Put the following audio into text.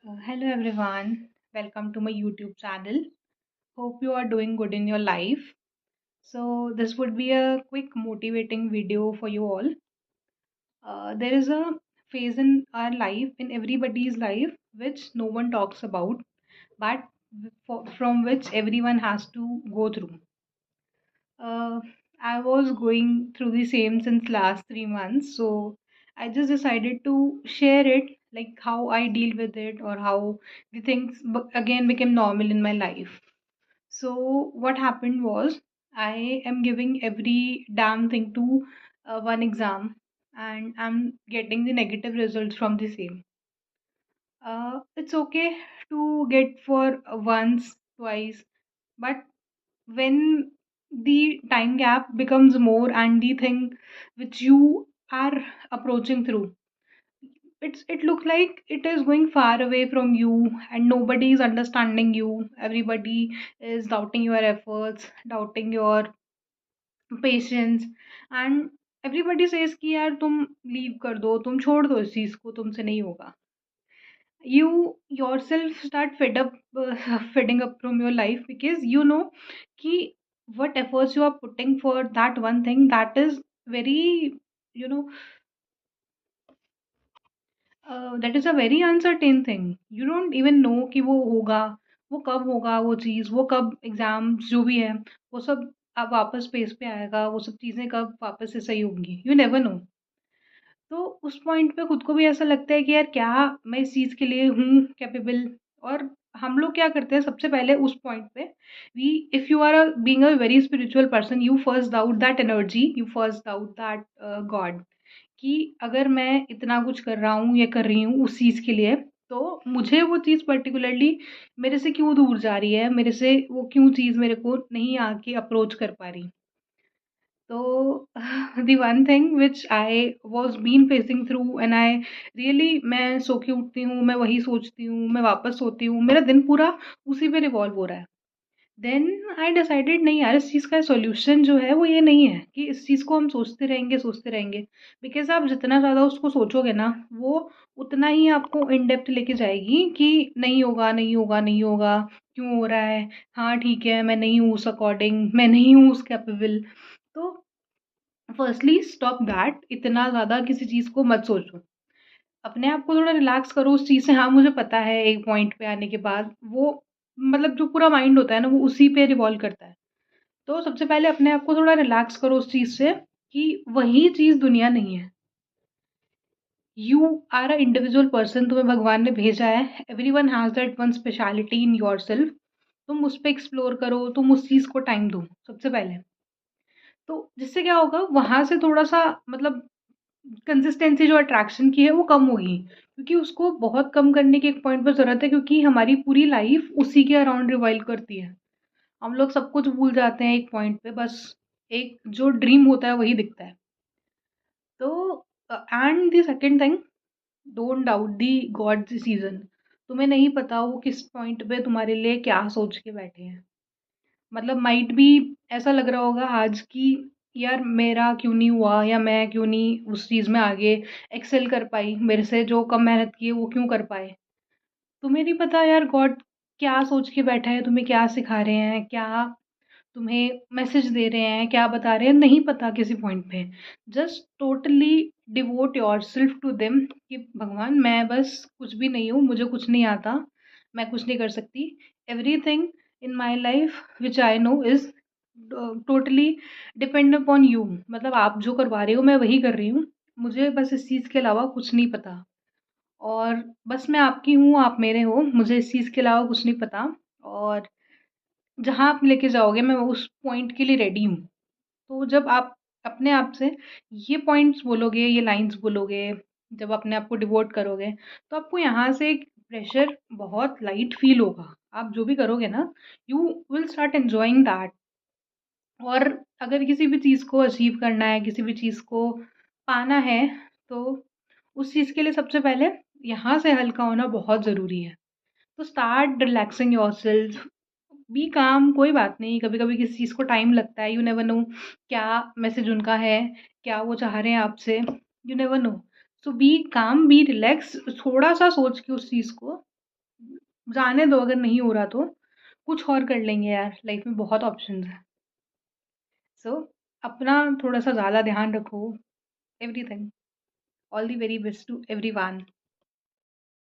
Hello everyone, welcome to my YouTube channel. Hope you are doing good in your life. So, this would be a quick motivating video for you all. There is a phase in our life, in everybody's life, which no one talks about, but from which everyone has to go through. Uh, I was going through the same since last 3 months, so I just decided to share it, like how I deal with it or how the things again became normal in my life. So what happened was I am giving every damn thing to one exam, and I'm getting the negative results from the same. It's okay to get for once, twice, but when the time gap becomes more and the thing which you are approaching through, it look like it is going far away from you and nobody is understanding you. Everybody is doubting your efforts, doubting your patience, and everybody says कि यार तुम leave कर दो, तुम छोड़ दो इस चीज को, तुमसे नहीं होगा. You yourself start feeding up from your life because you know कि what efforts you are putting for that one thing, that is very, you know, that is a very uncertain thing. You don't even know कि वो होगा, वो कब होगा, वो चीज़, वो कब एग्जाम्स जो भी है वो सब अब वापस पेस पे आएगा, वो सब चीज़ें कब वापस से सही होंगी, यू नेवर नो. तो उस पॉइंट पे खुद को भी ऐसा लगता है कि यार क्या मैं इस चीज़ के लिए हूँ कैपेबल. और हम लोग क्या करते हैं सबसे पहले उस पॉइंट पे, we if you are being a very spiritual person, you first doubt that energy, you first doubt that god, कि अगर मैं इतना कुछ कर रहा हूँ या कर रही हूँ उस चीज़ के लिए, तो मुझे वो चीज़ पर्टिकुलरली मेरे से क्यों दूर जा रही है, मेरे से वो क्यों चीज़ मेरे को नहीं आके अप्रोच कर पा रही. तो the one thing which I was been facing through and I really, मैं सो के उठती हूँ, मैं वही सोचती हूँ, मैं वापस सोती हूँ, मेरा दिन पूरा उसी पे रिवॉल्व हो रहा है. देन आई डिसाइडेड नहीं यार, इस चीज़ का सॉल्यूशन जो है वो ये नहीं है कि इस चीज़ को हम सोचते रहेंगे. बिकॉज आप जितना ज़्यादा उसको सोचोगे ना, वो उतना ही आपको इन डेप्थ लेके जाएगी कि नहीं होगा, नहीं होगा, नहीं होगा, क्यों हो रहा है, हाँ ठीक है मैं नहीं हूँ उस अकॉर्डिंग, मैं नहीं हूँ उस कैपेबल. तो फर्स्टली स्टॉप दैट, इतना ज़्यादा किसी चीज़ को मत सोचो. अपने आप को थोड़ा रिलैक्स करो उस चीज़ से. हाँ मुझे पता है एक पॉइंट पे आने के बाद वो, मतलब जो पूरा माइंड होता है ना वो उसी पे रिवॉल्व करता है. तो सबसे पहले अपने आप को थोड़ा रिलैक्स करो उस चीज़ से कि वही चीज़ दुनिया नहीं है. You are a individual person, तुम्हें भगवान ने भेजा है. Everyone has that one speciality in yourself. तुम उस पर एक्सप्लोर करो, तुम उस चीज़ को टाइम दो सबसे पहले. तो जिससे क्या होगा, वहां से थोड़ा सा, मतलब कंसिस्टेंसी जो अट्रैक्शन की है वो कम होगी, क्योंकि उसको बहुत कम करने के एक पॉइंट पर ज़रूरत है, क्योंकि हमारी पूरी लाइफ उसी के अराउंड रिवॉल्व करती है. हम लोग सब कुछ भूल जाते हैं एक पॉइंट पे, बस एक जो ड्रीम होता है वही दिखता है. तो and the second thing, don't doubt the God season. तुम्हें नहीं पता वो किस पॉइंट पे तुम्हारे लिए क्या सोच के बैठे हैं. मतलब माइट भी ऐसा लग रहा होगा आज कि यार मेरा क्यों नहीं हुआ, या मैं क्यों नहीं उस चीज़ में आगे एक्सेल कर पाई, मेरे से जो कम मेहनत की है वो क्यों कर पाए. तुम्हें नहीं पता यार गॉड क्या सोच के बैठा है, तुम्हें क्या सिखा रहे हैं, क्या तुम्हें मैसेज दे रहे हैं, क्या बता रहे हैं, नहीं पता किसी पॉइंट पे. Just totally devote yourself to them कि भगवान मैं बस कुछ भी नहीं हूँ, मुझे कुछ नहीं आता, मैं कुछ नहीं कर सकती. Everything in my life which I know is totally depend upon you. मतलब आप जो करवा रहे हो मैं वही कर रही हूँ, मुझे बस इस चीज़ के अलावा कुछ नहीं पता. और बस मैं आपकी हूँ, आप मेरे हो, मुझे इस चीज़ के अलावा कुछ नहीं पता. और जहाँ आप लेके जाओगे मैं उस पॉइंट के लिए रेडी हूँ. तो जब आप अपने आप से ये पॉइंट्स बोलोगे, ये लाइन्स बोलोगे, जब अपने आप को डिवोट करोगे, तो आपको यहाँ से एक प्रेशर बहुत लाइट फील होगा. आप जो भी करोगे ना, you will start enjoying that. और अगर किसी भी चीज़ को अचीव करना है, किसी भी चीज़ को पाना है, तो उस चीज़ के लिए सबसे पहले यहाँ से हल्का होना बहुत ज़रूरी है. तो स्टार्ट रिलैक्सिंग योरसेल्फ, बी काम. कोई बात नहीं, कभी-कभी किसी चीज़ को टाइम लगता है, यू नेवर नो क्या मैसेज उनका है, क्या वो चाह रहे हैं आपसे, you never know. So be calm, be relax, थोड़ा-सा सोच के उस चीज़ को जाने दो, अगर नहीं हो रहा तो कुछ और कर लेंगे यार, लाइफ में बहुत ऑप्शंस हैं। सो अपना थोड़ा-सा ज़्यादा ध्यान रखो, everything. All the very best to everyone.